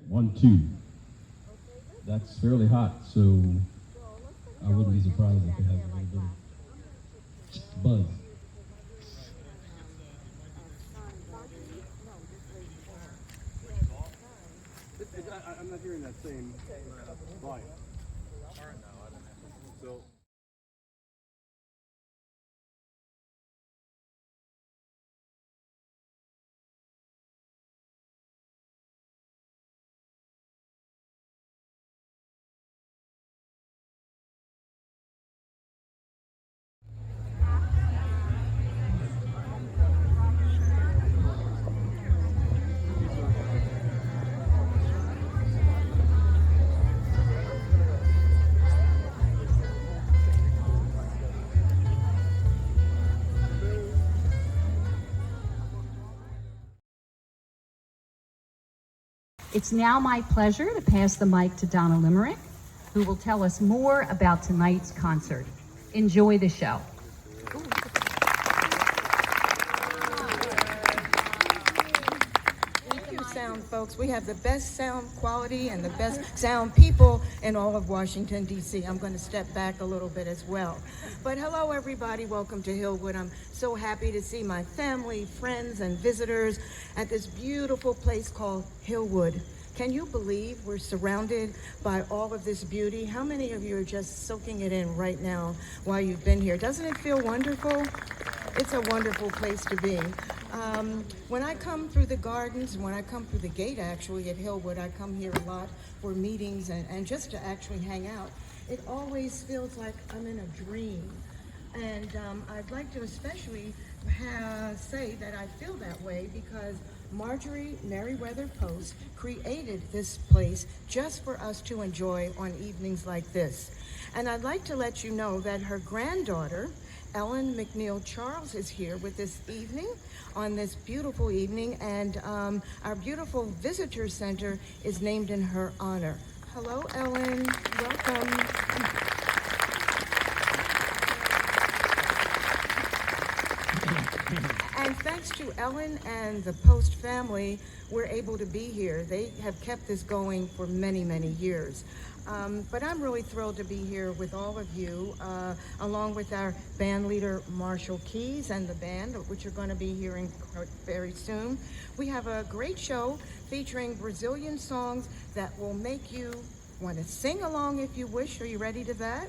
1, 2. That's fairly hot, so I wouldn't be surprised if it has a little bit of buzz. I'm not hearing that same volume. So. It's now my pleasure to pass the mic to Donna Limerick, who will tell us more about tonight's concert. Enjoy the show. Thank you, sound folks. We have the best sound quality and the best sound people in all of Washington, D.C. I'm going to step back a little bit as well. But hello, everybody. Welcome to Hillwood. I'm so happy to see my family, friends, and visitors at this beautiful place called Hillwood. Can you believe we're surrounded by all of this beauty? How many of you are just soaking it in right now while you've been here? Doesn't it feel wonderful? It's a wonderful place to be. When I come through the gardens, when I come through the gate actually at Hillwood, I come here a lot for meetings and just to actually hang out. It always feels like I'm in a dream. And I'd like to especially say that I feel that way because Marjorie Merriweather Post created this place just for us to enjoy on evenings like this. And I'd like to let you know that her granddaughter, Ellen McNeil Charles, is here with this evening, on this beautiful evening, and our beautiful visitor center is named in her honor. Hello, Ellen. Welcome. And thanks to Ellen and the Post family, we're able to be here. They have kept this going for many, many years. But I'm really thrilled to be here with all of you, along with our band leader, Marshall Keys, and the band, which you're going to be hearing very soon. We have a great show featuring Brazilian songs that will make you want to sing along if you wish. Are you ready to that?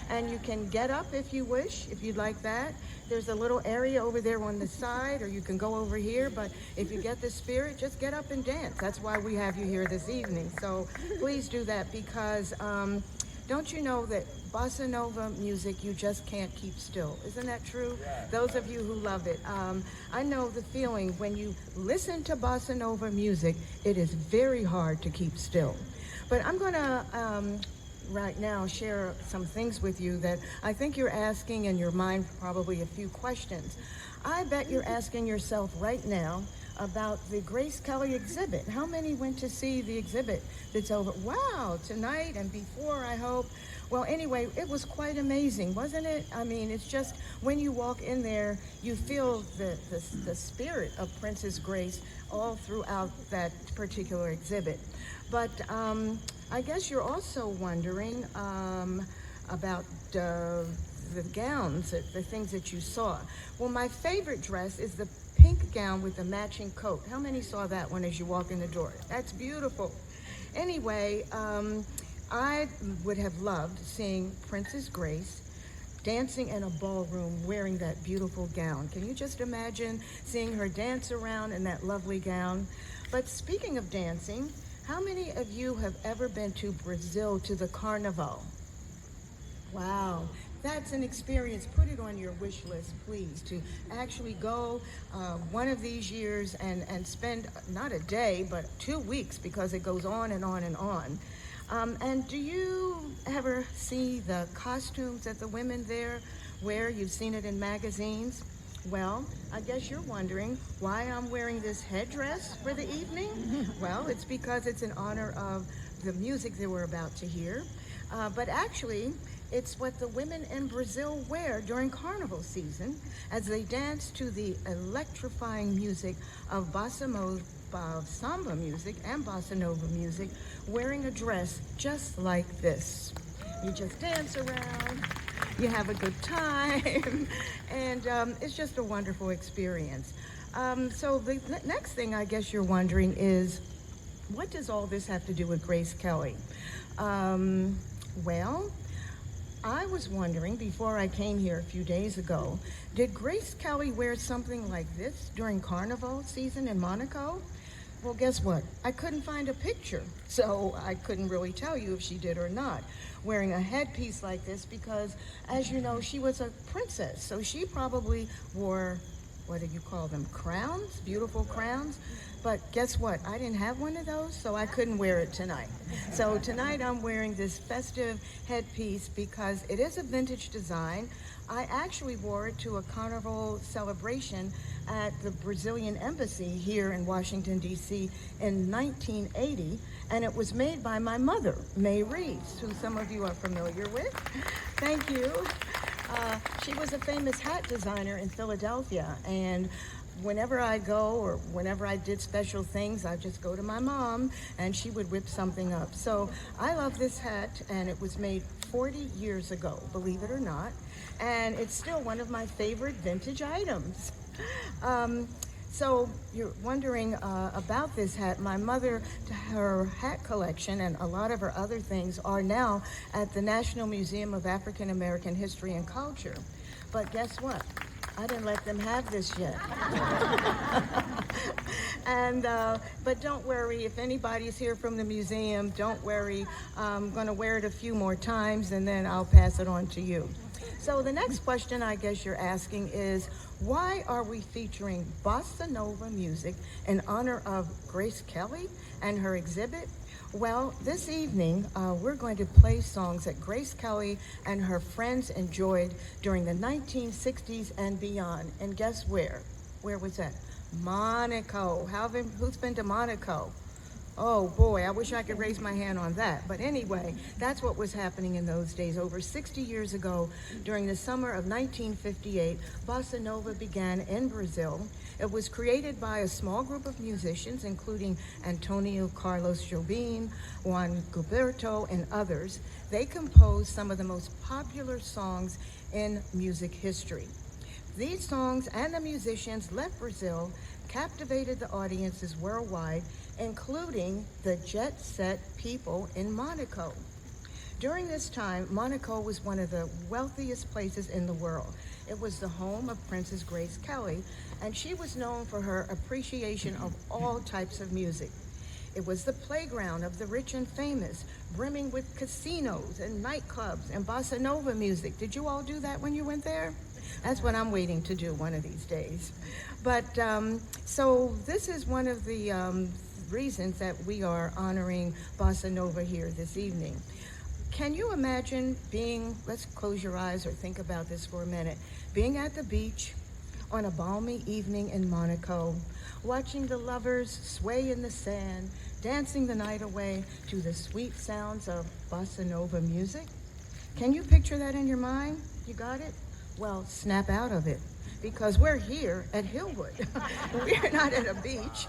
And you can get up if you wish, if you'd like that. There's a little area over there on the side, or you can go over here, but if you get the spirit, just get up and dance. That's why we have you here this evening. So please do that because don't you know that Bossa Nova music, you just can't keep still. Isn't that true? Yeah. Those of you who love it. I know the feeling when you listen to Bossa Nova music, it is very hard to keep still. But I'm going to right now share some things with you that I think you're asking in your mind probably a few questions. I bet you're asking yourself right now about the Grace Kelly exhibit. How many went to see the exhibit that's over? Wow, tonight and before, I hope. Well, anyway, it was quite amazing, wasn't it? I mean, it's just when you walk in there, you feel the spirit of Princess Grace all throughout that particular exhibit. But I guess you're also wondering about the gowns, the things that you saw. Well, my favorite dress is the pink gown with the matching coat. How many saw that one as you walk in the door? That's beautiful. Anyway, I would have loved seeing Princess Grace dancing in a ballroom wearing that beautiful gown. Can you just imagine seeing her dance around in that lovely gown? But speaking of dancing, how many of you have ever been to Brazil to the Carnival? Wow, that's an experience. Put it on your wish list, please, to actually go one of these years and spend not a day, but 2 weeks because it goes on and on and on. And do you ever see the costumes that the women there wear? You've seen it in magazines. Well, I guess you're wondering why I'm wearing this headdress for the evening. Well, it's because it's in honor of the music that we're about to hear. But actually, it's what the women in Brazil wear during carnival season as they dance to the electrifying music of Bossa of samba music and bossa nova music wearing a dress just like this. You just dance around, you have a good time, and it's just a wonderful experience. So the next thing I guess you're wondering is, what does all this have to do with Grace Kelly? Well, I was wondering before I came here a few days ago, did Grace Kelly wear something like this during Carnival season in Monaco? Well, guess what? I couldn't find a picture, so I couldn't really tell you if she did or not, wearing a headpiece like this because, as you know, she was a princess, so she probably wore, what do you call them, crowns? Beautiful crowns? But guess what? I didn't have one of those, so I couldn't wear it tonight. So tonight I'm wearing this festive headpiece because it is a vintage design. I actually wore it to a carnival celebration at the Brazilian embassy here in Washington, D.C. in 1980, and it was made by my mother, Maureen, who some of you are familiar with. Thank you. She was a famous hat designer in Philadelphia, and whenever I go or whenever I did special things, I just go to my mom and she would whip something up. So I love this hat, and it was made 40 years ago, believe it or not, and it's still one of my favorite vintage items. So you're wondering about this hat. My mother, her hat collection and a lot of her other things are now at the National Museum of African American History and Culture. But guess what? I didn't let them have this yet. And but don't worry, if anybody's here from the museum, don't worry. I'm going to wear it a few more times and then I'll pass it on to you. So the next question I guess you're asking is, why are we featuring bossa nova music in honor of Grace Kelly and her exhibit? Well, this evening, we're going to play songs that Grace Kelly and her friends enjoyed during the 1960s and beyond. And guess where? Where was that? Monaco. Who's been to Monaco? Oh boy, I wish I could raise my hand on that. But anyway, that's what was happening in those days. Over 60 years ago, during the summer of 1958, bossa nova began in Brazil. It was created by a small group of musicians, including Antonio Carlos Jobim, Juan Gilberto, and others. They composed some of the most popular songs in music history. These songs and the musicians left Brazil, captivated the audiences worldwide, including the jet-set people in Monaco. During this time, Monaco was one of the wealthiest places in the world. It was the home of Princess Grace Kelly, and she was known for her appreciation of all types of music. It was the playground of the rich and famous, brimming with casinos and nightclubs and bossa nova music. Did you all do that when you went there? That's what I'm waiting to do one of these days. But so this is one of the reasons that we are honoring bossa nova here this evening. Can you imagine being, let's close your eyes or think about this for a minute, being at the beach on a balmy evening in Monaco, watching the lovers sway in the sand, dancing the night away to the sweet sounds of bossa nova music? Can you picture that in your mind? You got it? Well, snap out of it, because we're here at Hillwood. We're not at a beach.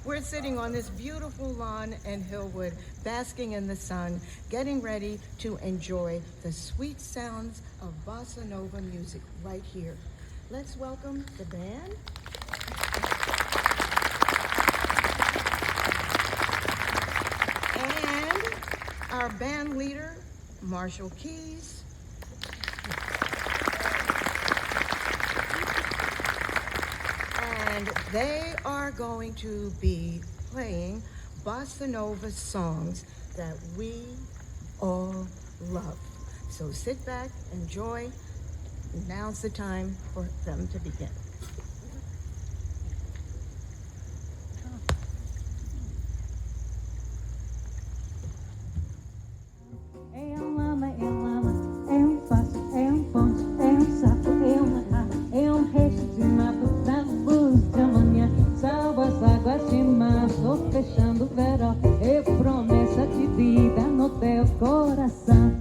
We're sitting on this beautiful lawn in Hillwood, basking in the sun, getting ready to enjoy the sweet sounds of bossa nova music right here. Let's welcome the band. And our band leader, Marshall Keys. And they are going to be playing bossa nova songs that we all love. So sit back, enjoy. Now's the time for them to begin. Fechando o verão, eu promessa de vida no teu coração.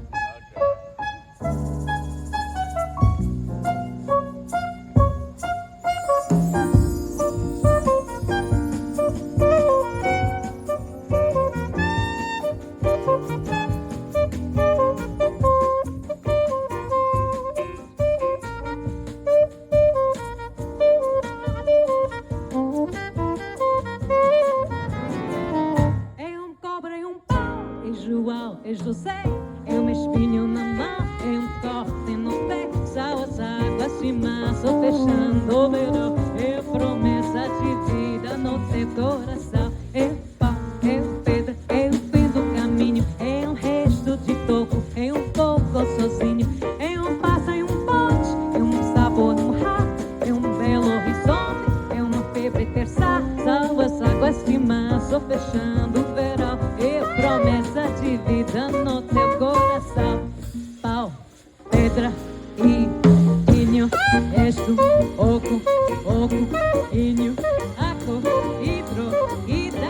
É José, é um espinho na mão, é um corte no pé, sal as águas de março fechando o verão, é promessa de vida no teu coração, é pau, é pedra, é o fim do caminho, é um resto de toco, é um pouco sozinho, é um passo e um pote, é um sabor no rato, é um belo horizonte, é uma febre terça, sal as águas de março fechando o verão, é promessa de vida no teu coração. Pau, pedra e inho, esto, oco, inho, aco, hidro, hidro.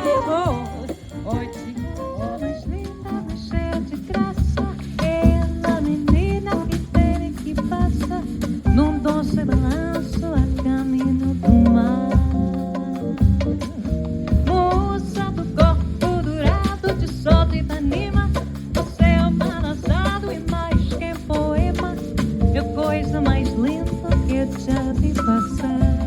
Oite, oh, mais linda, mais cheia de graça, é a menina que tem que passa num doce balanço a caminho do mar. Moça do corpo dourado de sol de Ipanema, o céu balançado e mais que poema, é coisa mais linda que eu já vi passar.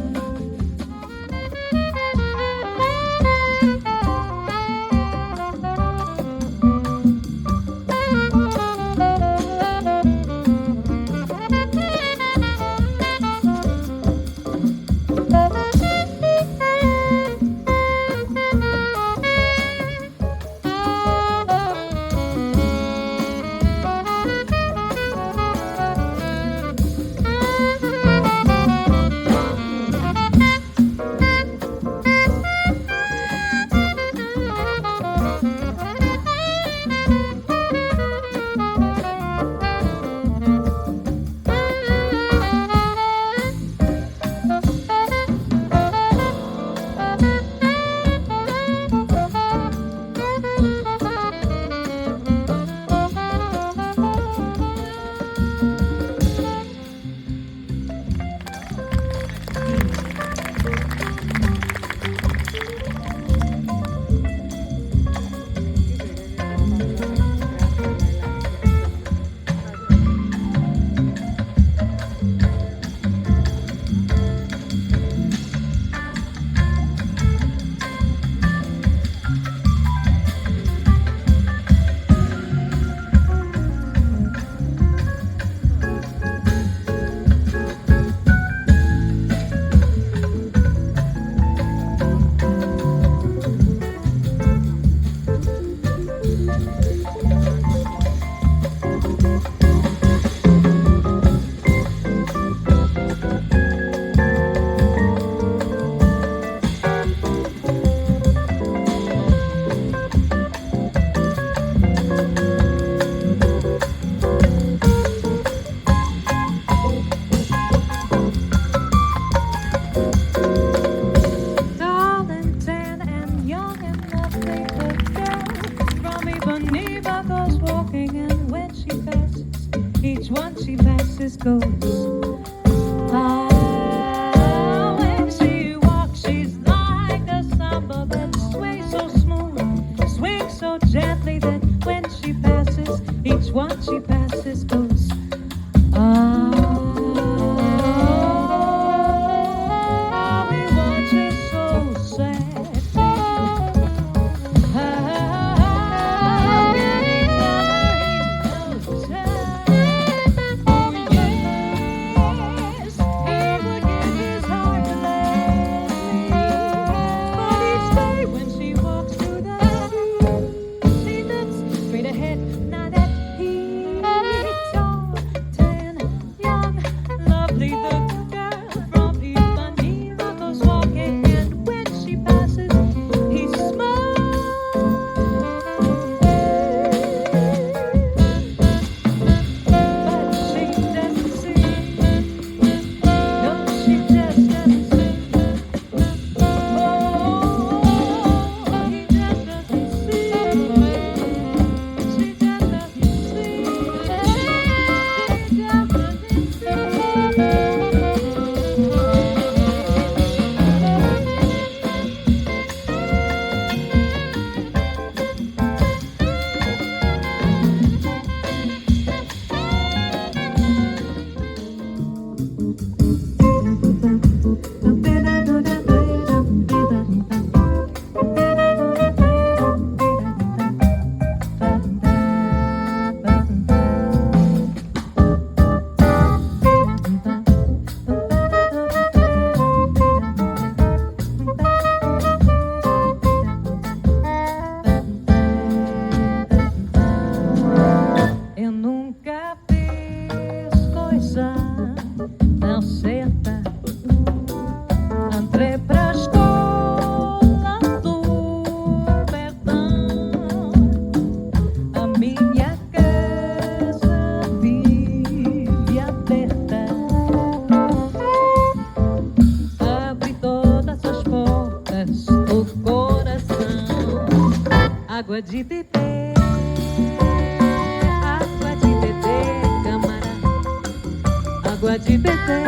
água de beber,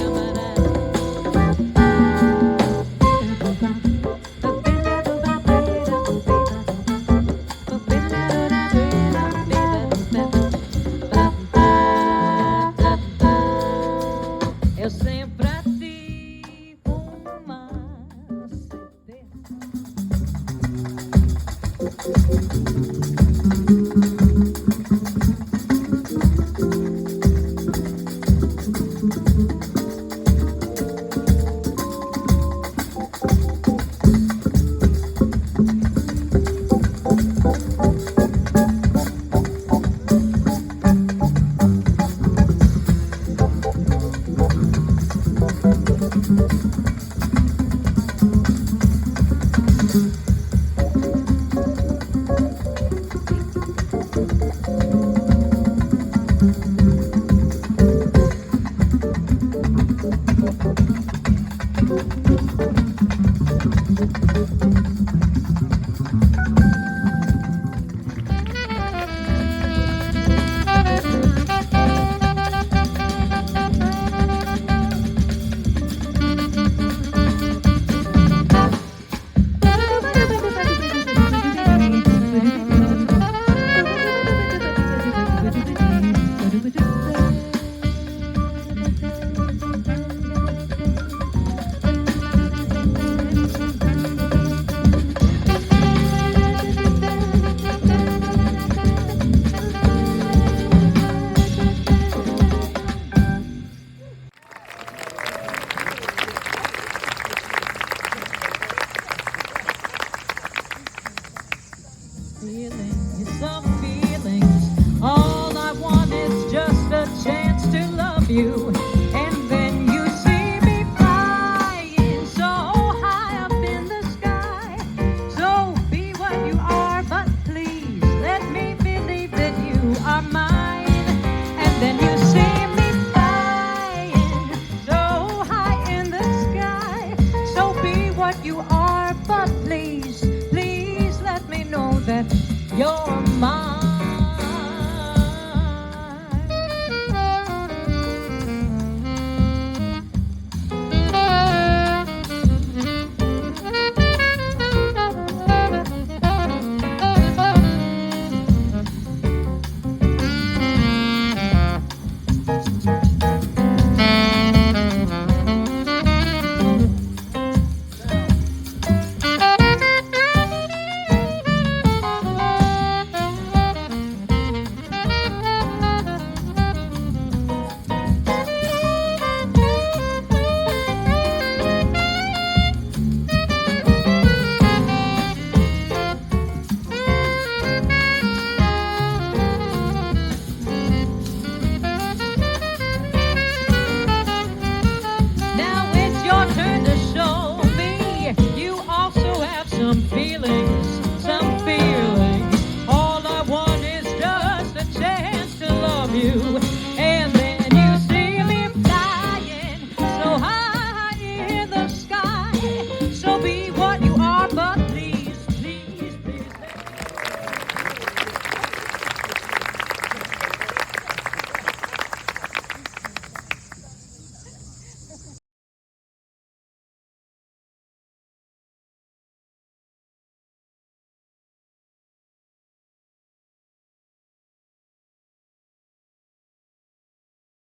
camarada. Eu sempre tive uma certeza. Some feelings. All I want is just a chance to love you, and then you see me flying so high up in the sky. So be what you are, but please let me believe that you are mine. And then you see me flying so high in the sky. So be what you are, but please, please let me know that you're